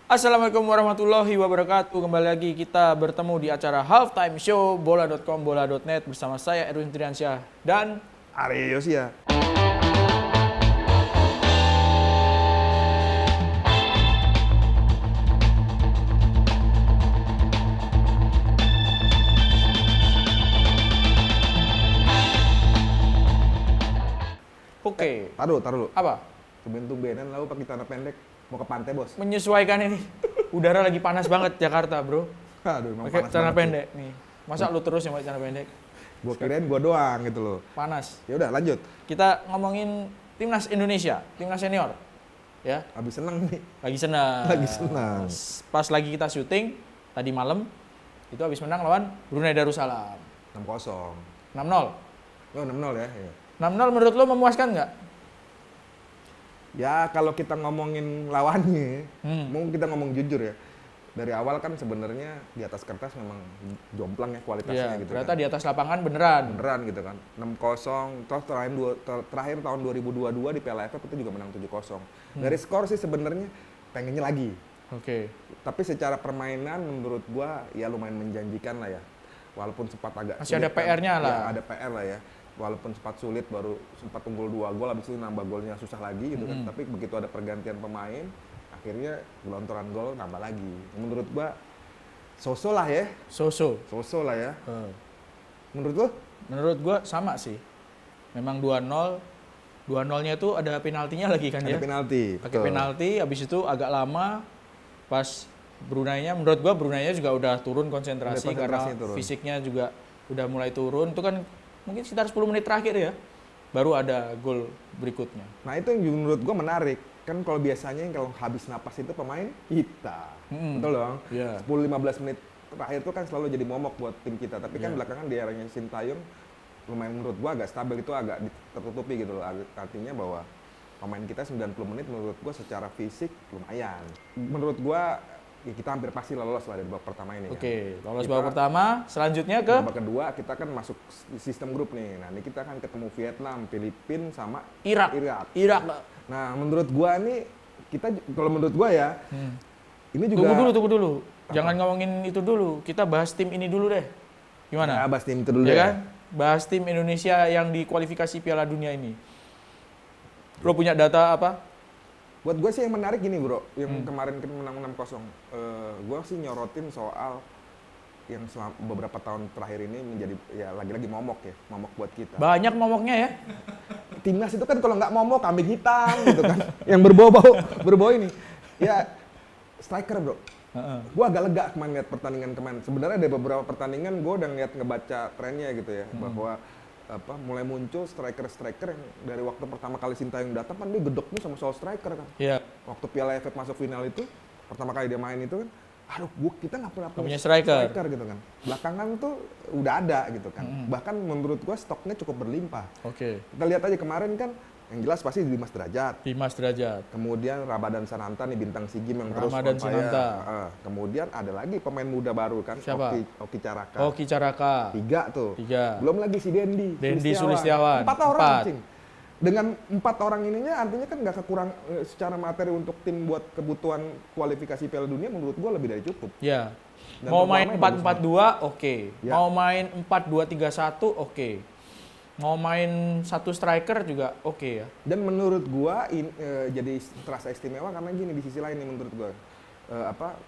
Assalamualaikum warahmatullahi wabarakatuh. Kembali lagi kita bertemu di acara Halftime Show bola.com bola.net bersama saya Erwin Triansyah dan Arya Yosia. Oke. Taruh dulu. Apa? Tumben-tumbenan lalu pakai celana pendek mau ke pantai, Bos. Menyesuaikan ini. Udara lagi panas banget Jakarta, Bro. Aduh, emang Pakai panas celana banget pendek nih. Masa lu terus yang pakai celana pendek? Gua kirain gua doang gitu loh. Panas. Ya udah, lanjut. Kita ngomongin timnas Indonesia, timnas senior. Ya, Habis seneng nih. lagi senang. Lagi senang. Pas lagi kita syuting tadi malam itu habis menang lawan Brunei Darussalam. 6-0. 6-0. Oh, 6-0 ya. Iya. 6-0 menurut lo memuaskan nggak? Ya, kalau kita ngomongin lawannya, mungkin kita ngomong jujur ya. Dari awal kan sebenarnya di atas kertas memang jomplang ya kualitasnya Iya, gitu ternyata kan. di atas lapangan beneran. Beneran gitu kan. 6-0, terus terakhir tahun 2022 di Piala AFF itu juga menang 7-0. Dari skor sih sebenarnya pengennya lagi. Oke. Tapi secara permainan menurut gua ya lumayan menjanjikan lah ya. Walaupun sempat agak Masih ada sulit kan. PR-nya lah. Ya, ada PR lah ya. Walaupun sempat sulit, baru sempat unggul 2 gol, habis itu nambah golnya susah lagi gitu kan. Tapi begitu ada pergantian pemain, akhirnya gelontoran gol nambah lagi. Menurut gua so-so lah ya. So-so. So-so lah ya. Menurut lo? Menurut gua sama sih. Memang 2-0. 2-0-nya itu ada penaltinya lagi kan ya? Ada penalti. Pakai betul. penalti, habis itu agak lama pas Brunei-nya, menurut gua Brunei-nya juga udah turun konsentrasi Udah karena konsentrasinya turun. fisiknya juga udah mulai turun. Itu kan mungkin sekitar 10 menit terakhir ya, baru ada gol berikutnya. Nah itu yang menurut gua menarik. Kan kalau biasanya kalau habis napas itu pemain kita. Betul dong? Iya. 10-15 menit terakhir itu kan selalu jadi momok buat tim kita. Tapi kan belakangan di eranya Sintayong lumayan menurut gua agak stabil, itu agak tertutupi gitu loh. Artinya bahwa pemain kita 90 menit menurut gua secara fisik lumayan. Menurut gua ya kita hampir pasti lolos lah dari babak pertama ini. Oke, kan. lolos Kita- babak pertama, selanjutnya ke Babak kedua kita kan masuk sistem grup nih. Nah ini kita akan ketemu Vietnam, Filipina sama Irak. Irak. Nah menurut gua nih kita kalau menurut gua ya ini juga Tunggu dulu. Jangan ngomongin itu dulu. Kita bahas tim ini dulu deh. Gimana? Ya, bahas tim itu dulu Ya ya. kan? Bahas tim Indonesia yang di kualifikasi Piala Dunia ini. Lo punya data apa? Buat gue sih yang menarik gini bro, yang kemarin kita menang 6-0. Gue sih nyorotin soal yang selama beberapa tahun terakhir ini menjadi ya lagi-lagi momok ya, momok buat kita. Banyak momoknya ya. Timnas itu kan kalau nggak momok kambing hitam gitu kan, yang berbau ini. Ya striker bro. Gue agak lega kemarin lihat pertandingan kemarin. Sebenarnya ada beberapa pertandingan gue udah ngebaca trennya gitu ya, bahwa mulai muncul striker-striker yang dari waktu pertama kali Sintayong datang kan dia gedoknya sama soal striker kan. Iya. Waktu Piala AFF masuk final itu, pertama kali dia main itu kan, aduh kita nggak pernah Punya striker. gitu kan. Belakangan tuh udah ada gitu kan. Bahkan menurut gua stoknya cukup berlimpah. Oke. Kita lihat aja kemarin kan, yang jelas pasti Dimas Derajat. Dimas Derajat. Kemudian Ramadan Sananta nih bintang SEA Games yang terus Ramadan on fire. Sananta. Kemudian ada lagi pemain muda baru kan, Siapa? Oki Caraka. Oki Caraka. 3 tuh. 3. Belum lagi si Dendi Sulistiawan. 4 orang 4. anjing. Dengan 4 orang ininya artinya kan nggak kekurang secara materi untuk tim buat kebutuhan kualifikasi Piala Dunia menurut gua lebih dari cukup. Ya. Dan Mau main performanya 4-4-2, oke. Ya. Mau main 4-2-3-1, oke. Mau main satu striker juga oke ya. Dan menurut gua jadi terasa istimewa karena gini di sisi lain nih menurut gua.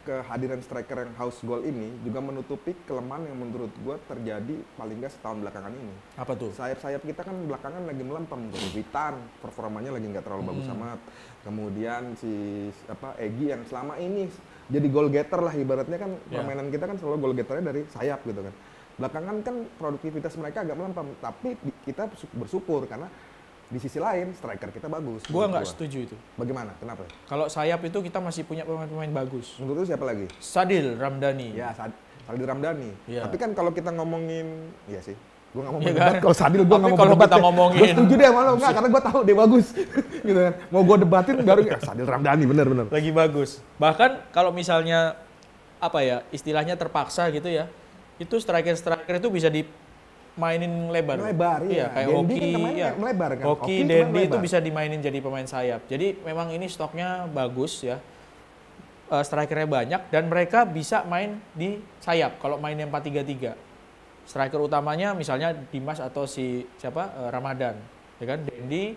Kehadiran striker yang house goal ini juga menutupi kelemahan yang menurut gua terjadi paling nggak setahun belakangan ini. Apa tuh? Sayap-sayap kita kan belakangan lagi melempem. Witan performanya lagi nggak terlalu bagus amat. Kemudian si Egy yang selama ini jadi goal getter lah ibaratnya kan permainan kita kan selalu goal getternya dari sayap gitu kan. Belakangan kan produktivitas mereka agak melempem, tapi kita bersyukur karena di sisi lain striker kita bagus. Gua menurut nggak setuju itu. Bagaimana? Kenapa? Kalau sayap itu kita masih punya pemain-pemain bagus. Menurut lu siapa lagi? Sadil Ramdhani. Ya, Sadil Ramdhani. Iya. Tapi kan kalau kita ngomongin, iya sih. Gue nggak mau Iya berdebat. kan? Kalau Sadil gue Tapi nggak mau kalau berdebat. kita ngomongin- Gue setuju deh sama lo. Nggak, karena gue tahu dia bagus. Gitu kan. Mau gue debatin baru ya Sadil Ramdhani bener-bener. Lagi bagus. Bahkan kalau misalnya istilahnya terpaksa gitu ya, itu striker-striker itu bisa dimainin lebar. Melebar, iya. Kayak Dendi Oki, kan kemarin ya. melebar kan. Oki, Oki kemarin Dendi itu melebar. bisa dimainin jadi pemain sayap. Jadi memang ini stoknya bagus ya. strikernya banyak dan mereka bisa main di sayap kalau mainnya 4-3-3. Striker utamanya misalnya Dimas atau si siapa Ramadan, ya kan? Dendi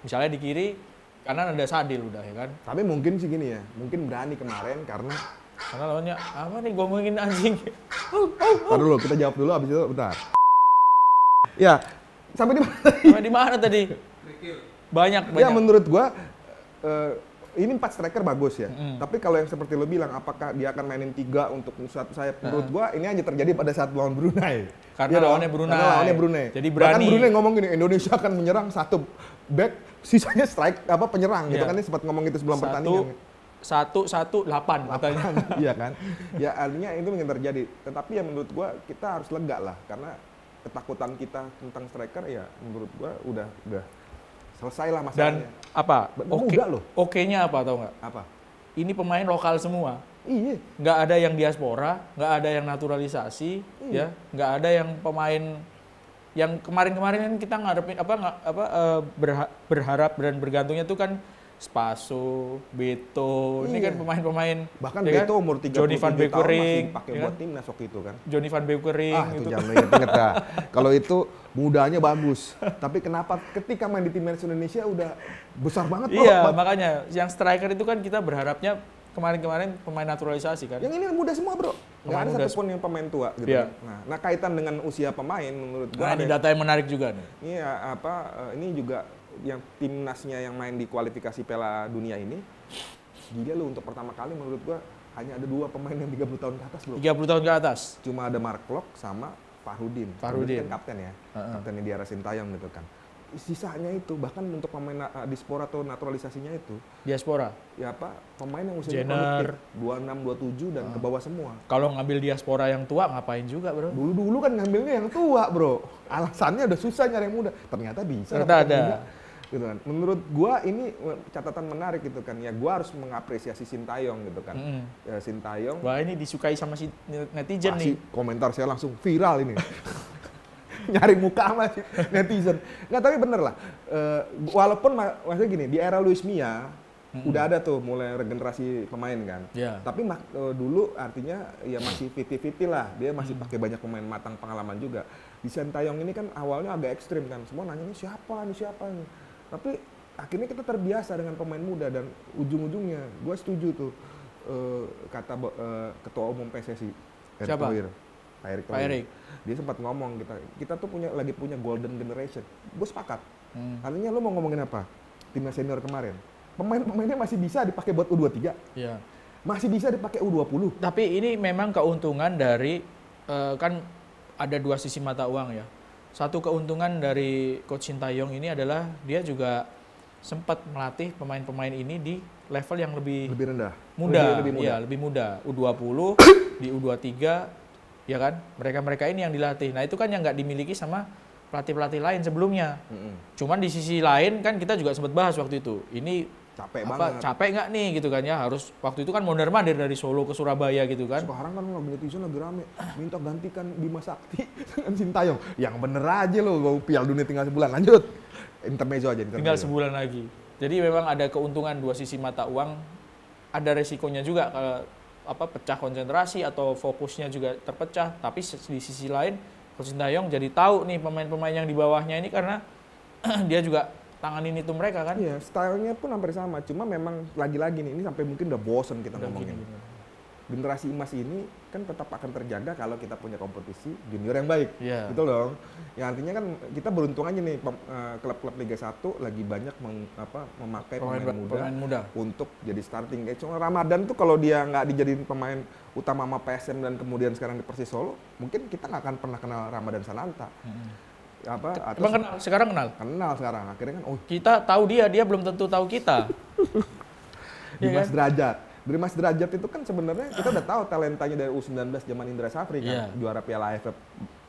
misalnya di kiri, kanan ada Sadil udah ya kan. Tapi mungkin sih gini ya, mungkin berani kemarin karena lawannya apa nih ngomongin anjing. Tahan dulu, kita jawab dulu abis itu bentar. Ya, sampai di mana? Sampai di mana tadi? Banyak. Ya menurut gua ini 4 striker bagus ya. Tapi kalau yang seperti lo bilang, apakah dia akan mainin 3 untuk satu sayap? Menurut gua ini hanya terjadi pada saat lawan Brunei. Karena lawannya Brunei. Karena lawannya Brunei. Jadi berani. Bahkan Brunei ngomong gini, Indonesia akan menyerang 1 back, sisanya penyerang gitu kan, ini sempat ngomong gitu sebelum pertandingan. 1-1-8 katanya. Iya kan? Ya artinya itu mungkin terjadi. Tetapi ya menurut gua kita harus lega lah karena ketakutan kita tentang striker ya menurut gua udah selesai lah masalahnya. Dan apa? Oke-nya apa tau nggak? Apa? Ini pemain lokal semua. Iya. Nggak ada yang diaspora, nggak ada yang naturalisasi, ya, nggak ada yang pemain yang kemarin-kemarin kan kita ngadepin berharap dan bergantungnya tuh kan Spaso, Beto, ini kan pemain-pemain. Bahkan ya Beto kan? Umur 37 Johnny Van Beekering, masih pakai buat timnas waktu itu kan. Johnny Van Beekering. Itu jangan inget-inget dah. Kalau itu mudanya bagus. Tapi kenapa ketika main di timnas Indonesia udah besar banget? Iya, makanya yang striker itu kan kita berharapnya kemarin-kemarin pemain naturalisasi kan. Yang ini muda semua bro. Nggak ada satupun yang pemain tua gitu. Iya. Nah kaitan dengan usia pemain menurut gua. Nah ini data yang menarik juga nih. Iya ini juga yang timnasnya yang main di kualifikasi Piala Dunia ini, gila lu untuk pertama kali menurut gua hanya ada 2 pemain yang 30 tahun ke atas bro. 30 tahun ke atas? Cuma ada Mark Klok sama Farudin. Farudin kan kapten ya, kaptennya di arah Sintayong gitu kan. Sisanya itu bahkan untuk pemain diaspora atau naturalisasinya itu. Diaspora? Ya pemain yang usianya produktif, 26, 27 dan ke bawah semua. Kalau ngambil diaspora yang tua ngapain juga bro? Dulu kan ngambilnya yang tua bro. Alasannya udah susah nyari yang muda. Ternyata bisa. Ternyata ada. Muda. Gitu kan. Menurut gua ini catatan menarik gitu kan. Ya gua harus mengapresiasi Sintayong gitu kan. Ya, Sintayong. Wah ini disukai sama si netizen nih. Komentar saya langsung viral ini. Nyari muka sama si netizen. Nggak, tapi bener lah. Walaupun maksudnya gini, di era Luis Mia udah ada tuh mulai regenerasi pemain kan. Yeah. Tapi dulu artinya ya masih 50-50 lah. Dia masih pakai banyak pemain matang pengalaman juga. Di Sintayong ini kan awalnya agak ekstrim kan. Semua nanya ini siapa nih. Tapi akhirnya kita terbiasa dengan pemain muda dan ujung-ujungnya gue setuju tuh kata ketua umum PSSI Erick Thohir, Pak Erick. Dia sempat ngomong kita tuh lagi punya golden generation. Gue sepakat. Artinya lo mau ngomongin apa? Timnas senior kemarin. Pemain-pemainnya masih bisa dipakai buat U23. Iya. Masih bisa dipakai U20. Tapi ini memang keuntungan dari kan ada 2 sisi mata uang ya. Satu keuntungan dari Coach Sintayong ini adalah dia juga sempat melatih pemain-pemain ini di level yang lebih rendah. Lebih muda. Iya, lebih muda. U20, di U23, ya kan? Mereka ini yang dilatih. Nah, itu kan yang nggak dimiliki sama pelatih-pelatih lain sebelumnya. Cuman di sisi lain kan kita juga sempat bahas waktu itu. Ini capek nggak nih gitu kan ya, harus waktu itu kan mondar-mandir dari Solo ke Surabaya gitu kan. Sekarang kan netizen lagi rame minta gantikan Bima Sakti dengan Sintayong. Yang bener aja lo, Piala Dunia tinggal sebulan. Lanjut intermezzo aja. Tinggal sebulan lagi. Jadi memang ada keuntungan 2 sisi mata uang, ada resikonya juga kalau pecah konsentrasi atau fokusnya juga terpecah. Tapi di sisi lain Coach Sintayong jadi tahu nih pemain-pemain yang di bawahnya ini karena dia juga tanganin itu mereka kan. Iya, stylenya pun hampir sama. Cuma memang lagi-lagi nih, ini sampai mungkin udah bosen kita ngomongin. Generasi emas ini kan tetap akan terjaga kalau kita punya kompetisi junior yang baik. Yeah. Gitu dong. Ya artinya kan kita beruntung aja nih klub-klub Liga 1 lagi banyak memakai pemain muda untuk jadi starting. Kayak cuma Ramadan tuh kalau dia nggak dijadiin pemain utama sama PSM dan kemudian sekarang di Persis Solo, mungkin kita nggak akan pernah kenal Ramadan Sananta. Emang sekarang kenal sekarang akhirnya kan kita tahu dia belum tentu tahu kita. Dimas Derajat. Dari Mas Derajat itu kan sebenarnya kita udah tahu talentanya dari U19 zaman Indra Safri kan, juara Piala AFF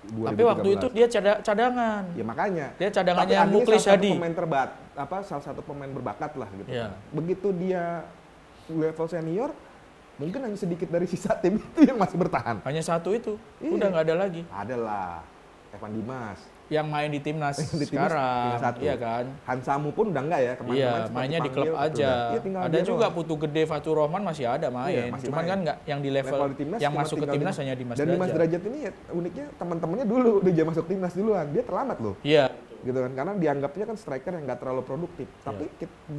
2013. Tapi waktu itu dia cadangan. Ya makanya. Dia cadangannya Muklis Hadi. Salah satu pemain berbakat lah gitu. Begitu dia level senior, mungkin hanya sedikit dari sisa tim itu yang masih bertahan. Hanya satu itu, udah nggak ada lagi. Adalah. Evan Dimas. Yang main di timnas Di timnas sekarang, tinggal 1. iya kan? Hansamu pun udah enggak ya, kemarin Iya, mainnya di klub aja. Iya, Ada juga Putu Gede, Fatur Rahman masih ada main. masih Cuman main. kan nggak yang di level di timnas yang cuma masuk ke tinggal timnas Dimas. hanya Dimas Dan Dimas Derajat. Derajat ini ya, uniknya teman-temannya dulu dia masuk timnas duluan, dia terlambat loh. Iya. Gitu kan, karena dianggapnya kan striker yang nggak terlalu produktif. Tapi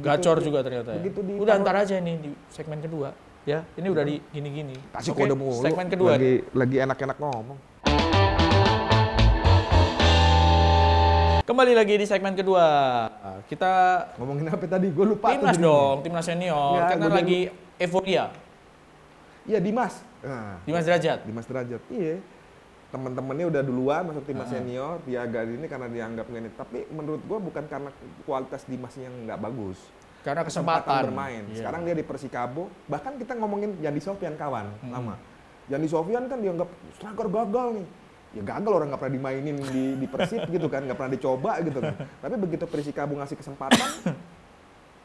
Gacor juga ternyata ya. begitu Udah ntar aja ini di segmen kedua. Ya, ini udah di gini-gini. kasih Oke, kode mulu. segmen kedua. Lagi enak-enak ngomong. Kembali lagi di segmen kedua. Kita Ngomongin apa tadi? Gue lupa. timnas dong, timnas senior. Nggak, Karena gua lagi euforia. Iya Dimas. Nah, Dimas Derajat. Dimas Derajat. Iya. Teman-temannya udah duluan masuk timnas senior, dia agak ini karena dianggap nggak ini. Tapi menurut gue bukan karena kualitas Dimasnya yang nggak bagus. Karena kesempatan bermain. Iya. Sekarang dia di Persikabo. Bahkan kita ngomongin Yandi Sofyan kawan lama. Yandi Sofyan kan dianggap striker gagal nih. Ya gagal, orang nggak pernah dimainin di Persib gitu kan, nggak pernah dicoba gitu kan. Tapi begitu Persikabo ngasih kesempatan,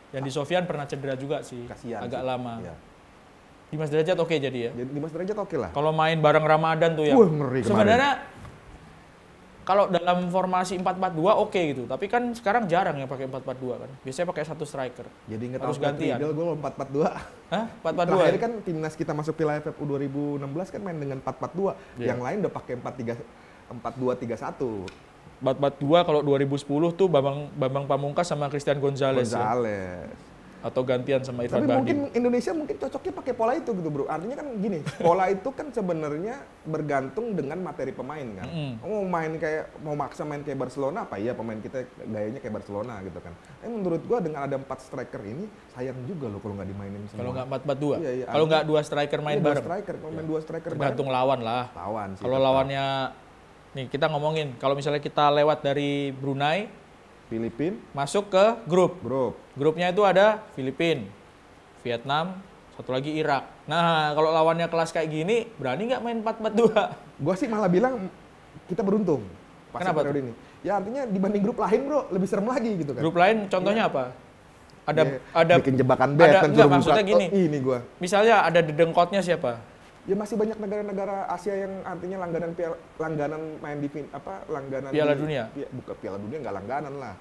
Yang di Sofyan pernah cedera juga sih, kasihan agak sih. lama. Iya. Dimas Derajat oke jadi ya. Jadi Dimas Derajat oke lah. Kalau main bareng Ramadan tuh ya. Wah, ngeri kemarin. Sebenarnya kalau dalam formasi 4-4-2 oke gitu, tapi kan sekarang jarang yang pakai 4-4-2 kan. Biasanya pakai satu striker. Jadi nggak harus tahu gantian. gue 4-4-2. Hah? 4-4-2. Terakhir ya? kan timnas kita masuk Piala AFF U2016 kan main dengan 4-4-2. Iya. Yang lain udah pakai 4-2-3-1. 4-4-2 kalau 2010 tuh Bambang Pamungkas sama Christian Gonzalez. Ya? Atau gantian sama Irfan Tapi Bahdim. mungkin Indonesia cocoknya pakai pola itu gitu bro. Artinya kan gini, pola itu kan sebenarnya bergantung dengan materi pemain kan. Mau maksa main kayak Barcelona apa? Iya pemain kita gayanya kayak Barcelona gitu kan. Menurut gua dengan ada 4 striker ini sayang juga loh kalau nggak dimainin semua. Kalau nggak 4-4-2. Iya, Kalau nggak 2 striker main bareng. Kalau main 2 striker Tergantung lawan lah. lawan sih. Kalau lawannya nih kita ngomongin kalau misalnya kita lewat dari Brunei Filipina masuk ke grup. Grupnya itu ada Filipina, Vietnam, satu lagi Irak. Nah, kalau lawannya kelas kayak gini, berani nggak main 4-4-2? Gua sih malah bilang kita beruntung. Kenapa tuh? Ini? Ya artinya dibanding grup lain bro, lebih serem lagi gitu kan. Grup lain contohnya apa? Ada bikin jebakan bet kan, enggak, maksudnya gini. ini gua. Misalnya ada dedengkotnya siapa? Ya masih banyak negara-negara Asia yang artinya langganan main di langganan Piala Dunia. Bukan Piala Dunia, nggak langganan lah.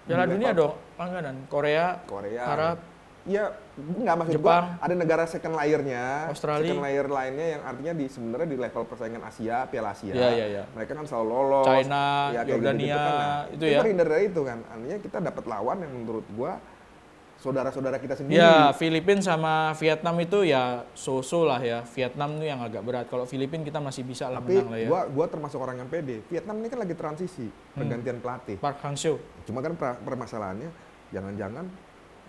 Piala Dunia dong langganan. Korea, Arab. Iya, nggak maksud Jepang. gua ada negara second layer-nya, Australia. second layer lainnya yang artinya sebenarnya di level persaingan Asia, Piala Asia. Iya. Mereka kan selalu lolos. China, kayak Yordania, gitu-gitu kan. Nah, itu ya. Terhindar dari itu kan. Artinya kita dapat lawan yang menurut gua saudara-saudara kita sendiri. Ya, Filipina sama Vietnam itu ya so-so lah ya. Vietnam tuh yang agak berat. Kalau Filipina kita masih bisa lah menang lah ya. Gua termasuk orang yang pede. Vietnam ini kan lagi transisi, pergantian pelatih. Park Hang-seo. Cuma kan permasalahannya, jangan-jangan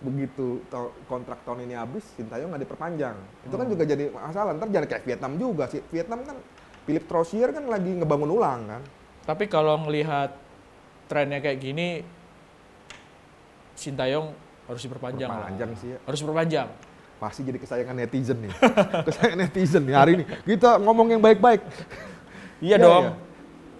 begitu kontrak tahun ini habis, Sintayong nggak diperpanjang. Itu kan juga jadi masalah. Ntar jadi kayak Vietnam juga sih. Vietnam kan, Philip Trosier kan lagi ngebangun ulang kan. Tapi kalau ngelihat trennya kayak gini, Sintayong harus diperpanjang lah. Sih ya. Harus diperpanjang. Pasti jadi kesayangan netizen nih. Kesayangan netizen nih hari ini. Kita ngomong yang baik-baik. Iya dong. Iya.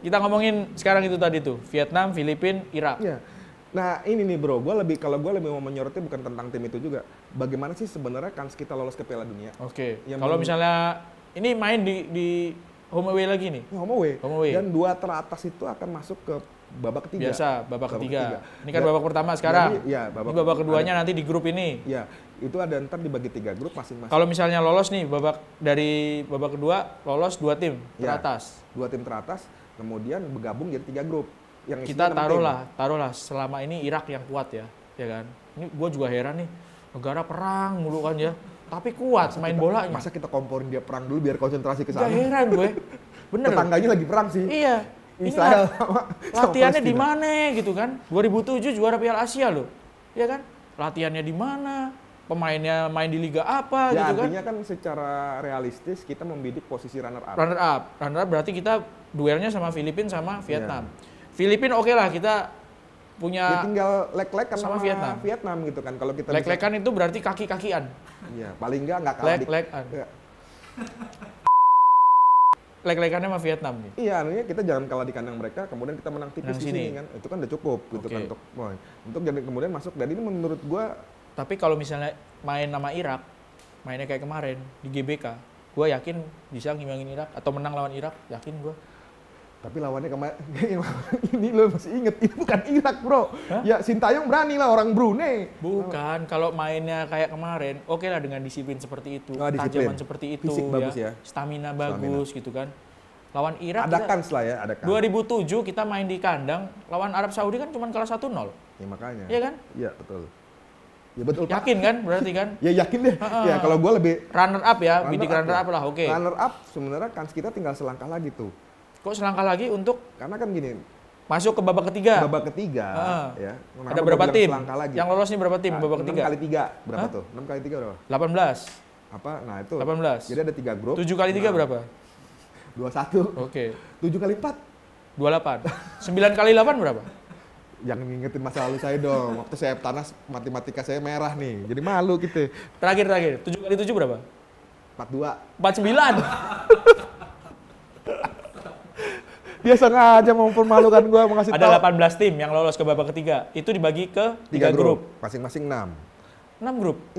Kita ngomongin sekarang itu tadi tuh, Vietnam, Filipina, Irak. Iya. Nah ini nih bro, kalau gue lebih mau menyoroti bukan tentang tim itu juga. Bagaimana sih sebenarnya kans kita lolos ke Piala Dunia? Oke. Kalau misalnya ini main di home away lagi nih. Home away. Dan 2 teratas itu akan masuk ke babak ketiga. Biasa, babak ketiga. Ini kan babak pertama sekarang. Iya, babak keduanya nanti di grup ini. Iya, itu ada ntar dibagi 3 grup masing-masing. Kalau misalnya lolos nih dari babak kedua lolos 2 tim teratas. 2 tim teratas, kemudian bergabung jadi 3 grup. Yang kita taruhlah selama ini Irak yang kuat ya kan. Ini gue juga heran nih, negara perang mulu kan ya, tapi kuat main bolanya. Masa kita komporin dia perang dulu biar konsentrasi ke sana? Gak heran gue, bener. Tetangganya lagi perang sih. Iya. Israel latihannya di mana gitu kan? 2007 juara Piala Asia loh, ya kan? Latihannya di mana? Pemainnya main di liga apa ya, gitu kan? Artinya kan secara realistis kita membidik posisi runner up. Runner up berarti kita duelnya sama Filipina sama Vietnam. Filipina oke lah kita punya. Ya tinggal leg-legan sama Vietnam gitu kan. Kalau kita leg-legan itu berarti kaki-kakian. Iya, paling nggak kalah leg-legan. Leg-legannya sama Vietnam nih. Iya, artinya kita jangan kalah di kandang mereka, kemudian kita menang tipis di sini kan. Itu kan udah cukup gitu kan untuk jadi kemudian masuk. Dan ini menurut gua. Tapi kalau misalnya main sama Irak, mainnya kayak kemarin di GBK, gua yakin bisa ngimbangin Irak atau menang lawan Irak, yakin gua. Tapi lawannya kemarin, ini lo masih inget, ini bukan Irak bro. Hah? Ya Sintayong berani lah, orang Brunei. Bukan, kalau mainnya kayak kemarin, oke lah dengan disiplin seperti itu, tajaman seperti itu, fisik bagus ya, stamina bagus gitu kan. Lawan Irak ada kans lah ya, ada kans. 2007 kita main di kandang, lawan Arab Saudi kan cuma kalah 1-0. Ya makanya. Iya kan? Iya betul. Ya betul. Yakin kan berarti kan? Ya yakin deh. Ya kalau gue lebih runner up ya, bidik runner up lah, oke. Runner up sebenarnya kans kita tinggal selangkah lagi tuh. Kok selangkah lagi untuk? Karena kan gini. Masuk ke babak ketiga. Babak ketiga, ya. Ada berapa tim? Yang lolos nih berapa tim babak ketiga? 6 kali 3 berapa tuh? 6 kali 3 berapa? 18. Apa? Nah itu. 18. Jadi ada 3 grup. 7 kali 3 berapa? 21. Oke. 7 kali 4? 28. 9 kali 8 berapa? Jangan ngingetin masa lalu saya dong. Waktu saya Tanas matematika saya merah nih. Jadi malu gitu. Terakhir. 7 kali 7 berapa? 42. 49. Dia sengaja mempermalukan gua, mengasih tahu. Ada 18 tim yang lolos ke babak ketiga. Itu dibagi ke 3 grup. Masing-masing 6. 6 grup? 6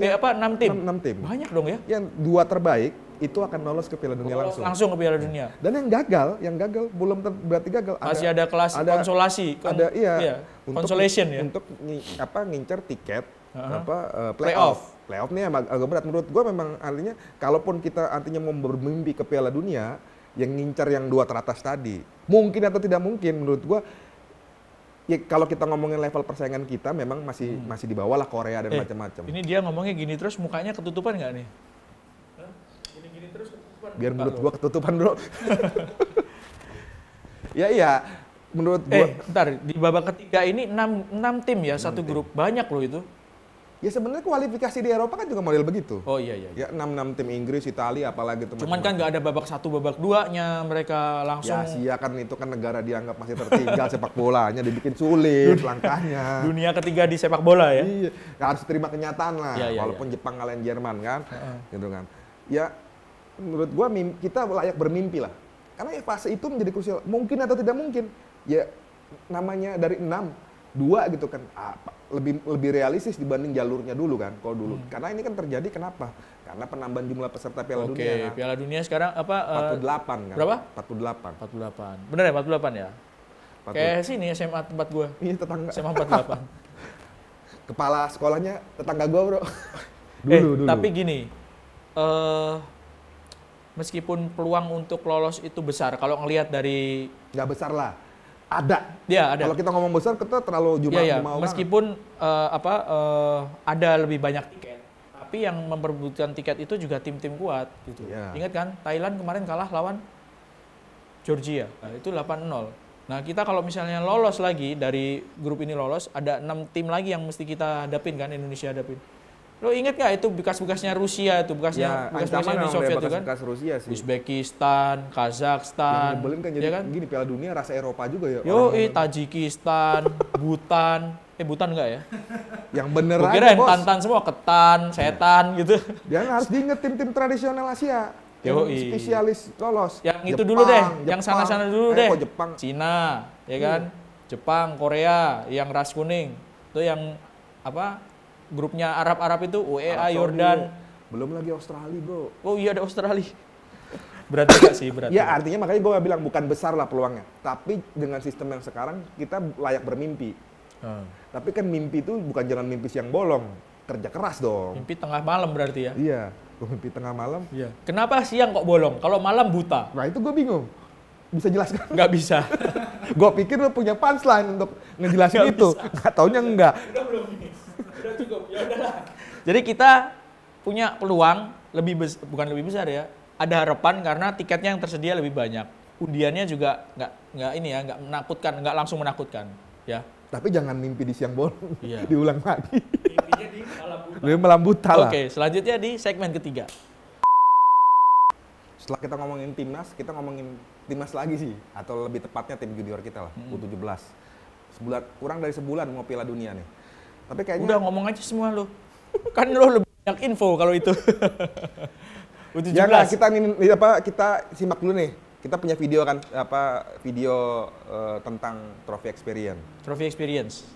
tim? 6 tim. Banyak dong ya? Yang 2 terbaik itu akan lolos ke Piala Dunia langsung. Langsung ke Piala Dunia. Dan yang gagal belum berarti gagal. Masih ada kelas konsolasi. Consolation ya. Untuk ngincer tiket playoff. Playoff nih agak berat menurut gua, memang artinya kalaupun kita artinya mau bermimpi ke Piala Dunia, yang ngincer yang 2 teratas tadi. Mungkin atau tidak mungkin menurut gua. Ya kalau kita ngomongin level persaingan kita memang masih di bawah lah Korea dan macam-macam. Ini dia ngomongnya gini terus mukanya ketutupan nggak nih? Gini terus ketutupan. Biar menurut gua ketutupan, Bro. Iya, menurut gua. Bentar, di babak ketiga ini 6 tim ya, 1 grup. Banyak loh itu. Ya sebenarnya kualifikasi di Eropa kan juga model begitu. Oh iya. Ya 6 tim Inggris, Italia, apalagi teman-teman. Cuman kan nggak ada babak 1, babak 2-nya, mereka langsung. Ya Asia kan itu kan negara dianggap masih tertinggal sepak bolanya, dibikin sulit langkahnya. Dunia ketiga di sepak bola ya. Iya, harus terima kenyataan lah. Walaupun Jepang ngalahin Jerman kan, gitu kan. Ya menurut gua kita layak bermimpi lah. Karena ya fase itu menjadi krusial. Mungkin atau tidak mungkin. Ya namanya dari 6, 2 gitu kan. Lebih realistis dibanding jalurnya dulu kan, kalau dulu. Karena ini kan terjadi kenapa? Karena penambahan jumlah peserta Piala Dunia. Kan? Piala Dunia sekarang 48 kan? Berapa? 48. Bener ya 48 ya? 48. Kayak sini SMA tempat gua. Iya, tetangga. SMA 48. Kepala sekolahnya tetangga gua, Bro. dulu. Tapi gini, meskipun peluang untuk lolos itu besar, kalau ngelihat dari... Nggak besar lah. Ada. Ya, ada. Kalau kita ngomong besar, kita terlalu jumlah orang. Meskipun ada lebih banyak tiket, tapi yang memperebutkan tiket itu juga tim-tim kuat gitu. Ya. Ingat kan, Thailand kemarin kalah lawan Georgia. Nah, itu 8-0. Nah, kita kalau misalnya lolos lagi dari grup ini lolos, ada 6 tim lagi yang mesti kita hadapin kan, Indonesia hadapin. Lo inget gak itu bekas-bekasnya Rusia itu, bekas-bekasnya Uni Soviet itu kan? Bekas Rusia sih. Uzbekistan, Kazakhstan. Yang nyebelin kan jadi ya kan? Gini Piala Dunia rasa Eropa juga ya. Tajikistan, Bhutan. Bhutan enggak ya? Yang bener aja, kirain Tantan semua, ketan, setan gitu. Dan harus diinget tim-tim tradisional Asia. Yang spesialis lolos. Yang itu dulu deh, yang sana-sana dulu deh. Jepang. Cina, ya kan? Jepang, Korea, yang ras kuning. Itu yang grupnya Arab itu, UEA, Yordan. Belum lagi Australia, Bro. Oh iya, ada Australia. Berarti nggak sih? Berarti. Ya artinya makanya gue bilang bukan besar lah peluangnya. Tapi dengan sistem yang sekarang, kita layak bermimpi. Tapi kan mimpi itu bukan jalan mimpi siang bolong. Kerja keras dong. Mimpi tengah malam berarti ya? Iya, mimpi tengah malam. Iya. Kenapa siang kok bolong? Kalau malam buta? Nah itu gue bingung. Bisa jelaskan? Nggak bisa. Gue pikir lo punya punchline untuk ngejelasin itu. Nggak taunya enggak. Udah cukup, ya udahlah. Jadi kita punya peluang bukan lebih besar ya. Ada harapan karena tiketnya yang tersedia lebih banyak. Undiannya juga nggak menakutkan, nggak langsung menakutkan, ya. Tapi jangan mimpi di siang bolong. Iya. Diulang lagi. Mimpinya di malam buta. Di malam buta lah. Oke, selanjutnya di segmen ketiga. Setelah kita ngomongin timnas, kita ngomongin timnas lagi sih, atau lebih tepatnya tim junior kita lah, U17. Kurang dari sebulan mau Piala Dunia nih. Tapi kayaknya udah ngomong aja semua lo. Kan lo lebih banyak info kalau itu. U17. Ya nggak, kita simak dulu nih. Kita punya video kan, video tentang Trophy Experience. Trophy Experience.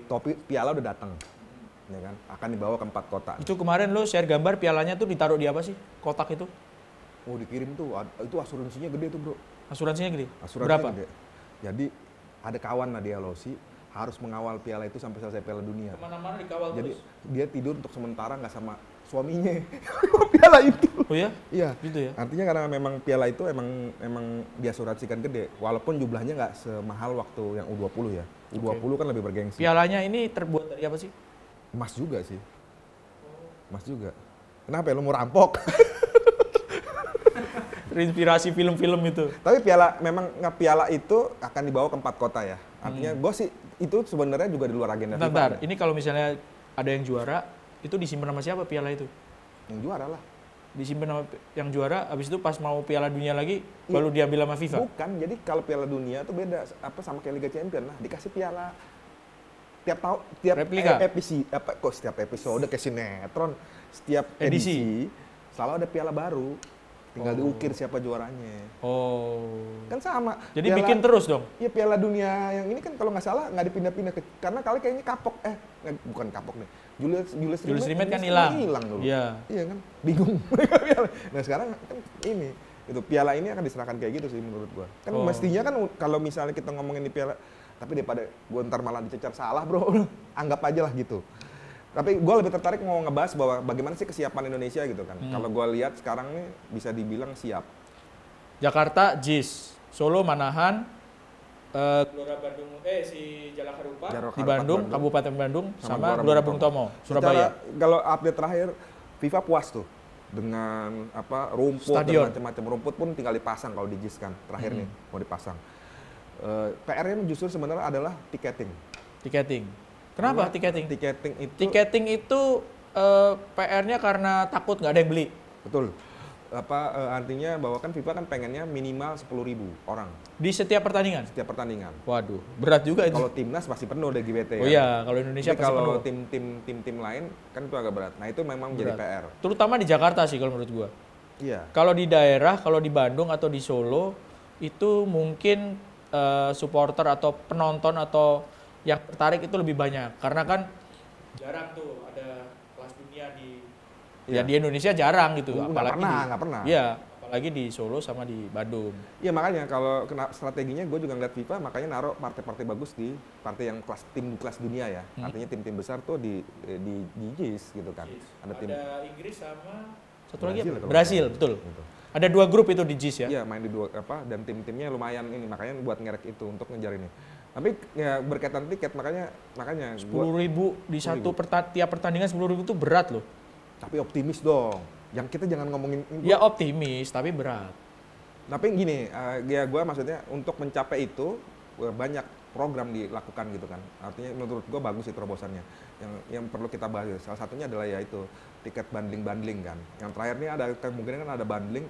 topi piala udah datang. Ya kan? Akan dibawa ke 4 kota. Itu kemarin lo share gambar pialanya tuh ditaruh di apa sih? Kotak itu? Oh, dikirim tuh. Itu asuransinya gede tuh, Bro. Asuransinya gede? Asuransinya Berapa? gede. Jadi ada kawan Nadia Losi harus mengawal piala itu sampai selesai Piala Dunia. Kemana-mana dikawal Jadi terus? dia tidur untuk sementara nggak sama suaminya. Piala itu. Oh ya? Iya. Gitu ya? Artinya karena memang piala itu emang diasuransikan gede. Walaupun jumlahnya nggak semahal waktu yang U20 ya. U20 kan lebih bergengsi. Pialanya ini terbuat dari apa sih? Emas juga sih. Emas juga. Kenapa ya, lu mau rampok? Terinspirasi film-film itu. Tapi piala itu akan dibawa ke 4 kota ya. Artinya gue sih itu sebenarnya juga di luar agenda FIFA. Bentar, ini kalau misalnya ada yang juara, itu disimpan sama siapa piala itu? Yang juara lah. Disimpan sama yang juara, habis itu pas mau Piala Dunia lagi, baru diambil sama FIFA? Bukan, jadi kalau Piala Dunia itu beda sama kayak Liga Champions lah, dikasih piala tiap tahun, tiap replika. Setiap episode kayak sinetron, setiap edisi selalu ada piala baru. Tinggal diukir siapa juaranya. Oh. Kan sama. Jadi bikin terus dong? Iya, Piala Dunia yang ini kan kalau nggak salah nggak dipindah-pindah. Karena kali kayaknya kapok. Bukan kapok nih. Julius Rimet kan hilang. Hilang dulu. Iya. Iya kan? Bingung. Nah sekarang kan ini. Itu piala ini akan diserahkan kayak gitu sih menurut gua. Kan mestinya kan kalau misalnya kita ngomongin di piala. Tapi daripada gua ntar malah dicecar salah bro. Anggap aja lah gitu. Tapi gue lebih tertarik mau ngebahas bahwa bagaimana sih kesiapan Indonesia gitu kan. Kalau gue lihat sekarang nih bisa dibilang siap. Jakarta, JIS, Solo, Manahan, Gelora Bandung, si Jalak Harupat di Bandung, Kabupaten Bandung, sama Gelora Bung Tomo, Surabaya. Kalau update terakhir, FIFA puas tuh dengan rumput dan macam-macam. Rumput pun tinggal dipasang kalau di JIS kan. Terakhir nih mau dipasang. PR-nya justru sebenarnya adalah tiketing. Kenapa tiketing? Tiketing itu PR-nya karena takut nggak ada yang beli. Betul. Artinya bahwa kan FIFA kan pengennya minimal 10.000 orang. Di setiap pertandingan? Setiap pertandingan. Waduh, berat juga itu. Kalau timnas pasti penuh deh GBT. Oh iya, kalau Indonesia pasti penuh. Kalau tim lain kan itu agak berat. Nah itu memang menjadi PR. Terutama di Jakarta sih kalau menurut gua. Iya. Kalau di daerah, kalau di Bandung atau di Solo, itu mungkin supporter atau penonton atau yang tertarik itu lebih banyak karena kan jarang tuh ada kelas dunia di di Indonesia jarang gitu, apalagi nggak pernah. Iya, apalagi di Solo sama di Bandung. Iya makanya kalau strateginya gue juga ngeliat FIFA makanya naruh partai-partai bagus di partai yang kelas dunia ya. Artinya tim-tim besar tuh di JIS gitu kan. Ada Inggris sama satu lagi Brasil, betul. Gitu. Ada 2 grup itu di JIS ya? Iya, main di 2 dan tim-timnya lumayan ini makanya buat ngerek itu untuk ngejar ini. Tapi ya berkaitan tiket makanya 10.000 di tiap pertandingan 10.000 itu berat loh. Tapi optimis dong. Yang kita jangan ngomongin ya optimis tapi berat. Tapi gini, ya gue maksudnya untuk mencapai itu banyak program dilakukan gitu kan. Artinya menurut gue bagus sih terobosannya. Yang perlu kita bahas salah satunya adalah yaitu tiket bundling kan. Yang terakhir ini ada kemungkinan kan ada bundling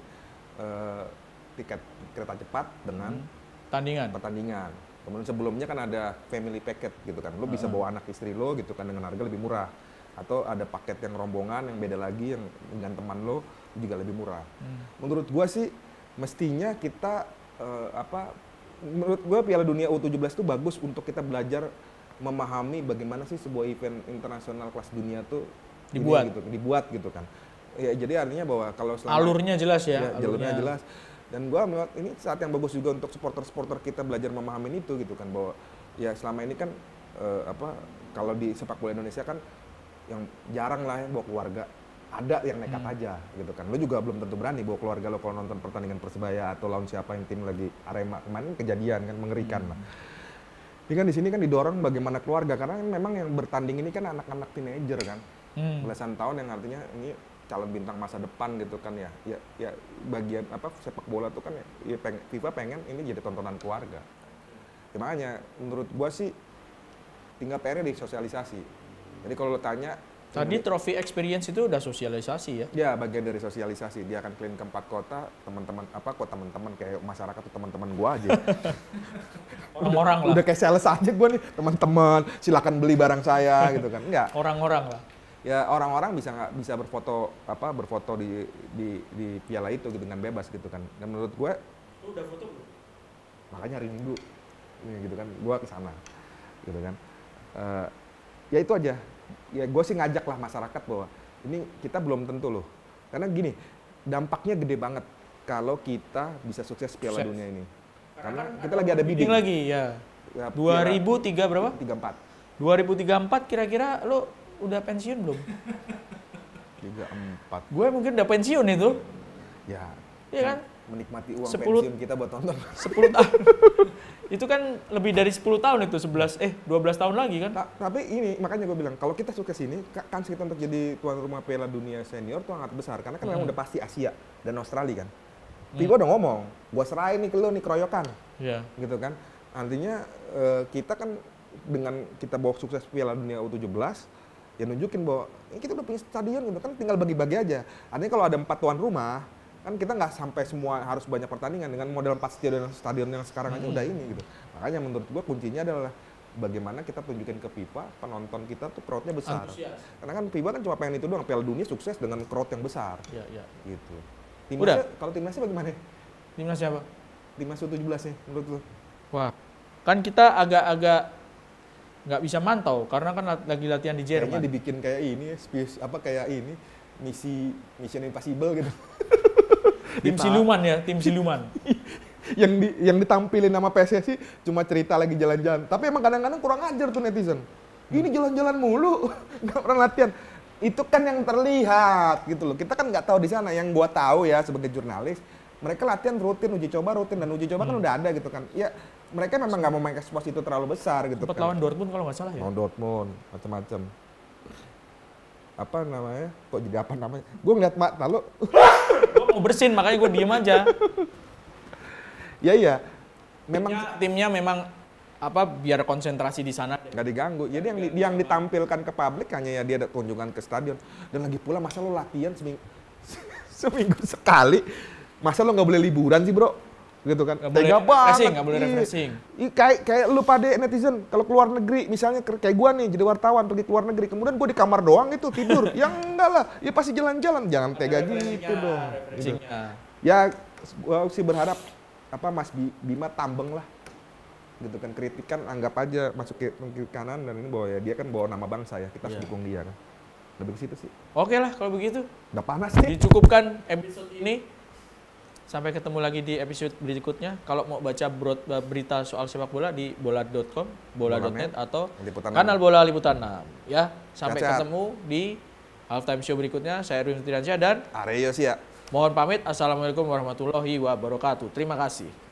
tiket kereta cepat dengan pertandingan. Kemudian sebelumnya kan ada family packet gitu kan. Lo bisa bawa anak istri lo gitu kan dengan harga lebih murah. Atau ada paket yang rombongan yang beda lagi yang dengan teman lo juga lebih murah. Menurut gua sih mestinya kita menurut gua Piala Dunia U17 itu bagus untuk kita belajar memahami bagaimana sih sebuah event internasional kelas dunia tuh dibuat gitu kan. Ya jadi artinya bahwa kalau alurnya jelas ya alurnya jelas. Dan gue melihat ini saat yang bagus juga untuk supporter kita belajar memahami itu gitu kan, bahwa ya selama ini kan kalau di sepak bola Indonesia kan yang jarang lah ya bawa keluarga, ada yang nekat aja gitu kan. Lo juga belum tentu berani bawa keluarga lo kalau nonton pertandingan Persebaya atau lawan siapa yang tim lagi Arema kemarin kejadian kan mengerikan lah. Tapi kan di sini kan didorong bagaimana keluarga karena memang yang bertanding ini kan anak-anak teenager kan, belasan tahun yang artinya ini calon bintang masa depan gitu kan ya bagian sepak bola tuh kan ya FIFA pengen ini jadi tontonan keluarga. Ya, makanya menurut gua sih tinggal PR-nya di sosialisasi. Jadi kalau lo tanya tadi Trophy Experience itu udah sosialisasi ya? Ya bagian dari sosialisasi. Dia akan keliling ke 4 kota, teman-teman kayak masyarakat tuh teman-teman gua aja. Orang-orang lah. Udah kayak sales aja gua nih, teman-teman silakan beli barang saya gitu kan. Enggak. Orang-orang lah. Ya orang-orang bisa berfoto di piala itu gitu dengan bebas gitu kan. Dan menurut gue udah foto belum? Makanya hari Minggu gitu kan gue kesana gitu kan. Ya itu aja. Ya gue sih ngajak lah masyarakat bahwa ini kita belum tentu loh. Karena gini, dampaknya gede banget kalau kita bisa sukses Piala Dunia ini. Karena kita lagi ada bidding lagi ya. 2003 berapa? 34. 2034 kira-kira lo udah pensiun belum? 34. Gue mungkin udah pensiun itu. Ya. Iya kan? Menikmati uang 10 pensiun kita buat nonton. 10 tahun. Itu kan lebih dari 10 tahun itu, 12 tahun lagi kan? Tapi ini makanya gue bilang kalau kita sukses ini kans kita untuk jadi tuan rumah Piala Dunia senior tuh sangat besar karena kan memang udah pasti Asia dan Australia kan. Fiba udah ngomong, gue serahin nih ke lo nih keroyokan. Iya. Gitu kan. Artinya kita kan dengan kita bawa sukses Piala Dunia U17 ya nunjukin bahwa kita udah punya stadion gitu kan, tinggal bagi-bagi aja. Artinya kalau ada 4 tuan rumah kan kita nggak sampai semua harus banyak pertandingan dengan model 4 stadion yang sekarang aja udah ini gitu. Makanya menurut gua kuncinya adalah bagaimana kita tunjukin ke FIFA penonton kita tuh crowd-nya besar. Antusias. Karena kan FIFA kan cuma pengen itu doang, Piala Dunia sukses dengan crowd yang besar. Iya, iya. Gitu. Timnasnya, kalau timnasnya bagaimana? Timnas siapa? Timnas U17 nih menurut lu? Wah, kan kita agak-agak nggak bisa mantau karena kan lagi latihan di Jerman. Kayaknya dibikin kayak ini, kayak ini Mission Impossible gitu. Tim siluman ya, tim siluman. yang ditampilin sama PSSI cuma cerita lagi jalan-jalan. Tapi emang kadang-kadang kurang ajar tuh netizen. Ini jalan-jalan mulu, nggak pernah latihan. Itu kan yang terlihat gitu loh. Kita kan nggak tahu di sana. Yang gua tahu ya sebagai jurnalis, mereka latihan rutin, uji coba rutin, dan uji coba kan udah ada gitu kan. Ya mereka memang nggak mau main ekspos itu terlalu besar gitu. Sempat lawan Dortmund kalau nggak salah ya. Lawan Dortmund, macam-macam. Apa namanya? Kok jadi apa namanya? Gue ngeliat mata lo. Gue mau bersin makanya gue diem aja. Iya. Memang timnya memang apa biar konsentrasi di sana nggak diganggu. Jadi yang ditampilkan ke publik hanya ya dia ada kunjungan ke stadion. Dan lagi pula masa lo latihan seminggu sekali. Masa lo nggak boleh liburan sih bro? Gitu kan? Tega banget. Nggak boleh refreshing. Kayak lu pada netizen kalau keluar negeri, misalnya kayak gua nih jadi wartawan pergi keluar negeri, kemudian gua di kamar doang itu tidur. Yang enggak lah, ya pasti jalan-jalan. Jangan tega gitu dong. Gitu. Ya gua sih berharap Mas Bima tambeng lah. Gitu kan, kritik kan anggap aja masuk ke kanan, dan ini bahwa ya dia kan bawa nama bangsa ya, kita harus dukung dia kan. Lebih ke situ sih. Oke lah kalau begitu. Udah panas nih. Dicukupkan episode ini. Sampai ketemu lagi di episode berikutnya. Kalau mau baca berita soal sepak bola di bola.com, bola.net atau kanal Bola Liputan 6. Ya, sampai ketemu di halftime show berikutnya. Saya Erwin Firdiansyah dan Aryo Sia. Mohon pamit. Assalamualaikum warahmatullahi wabarakatuh. Terima kasih.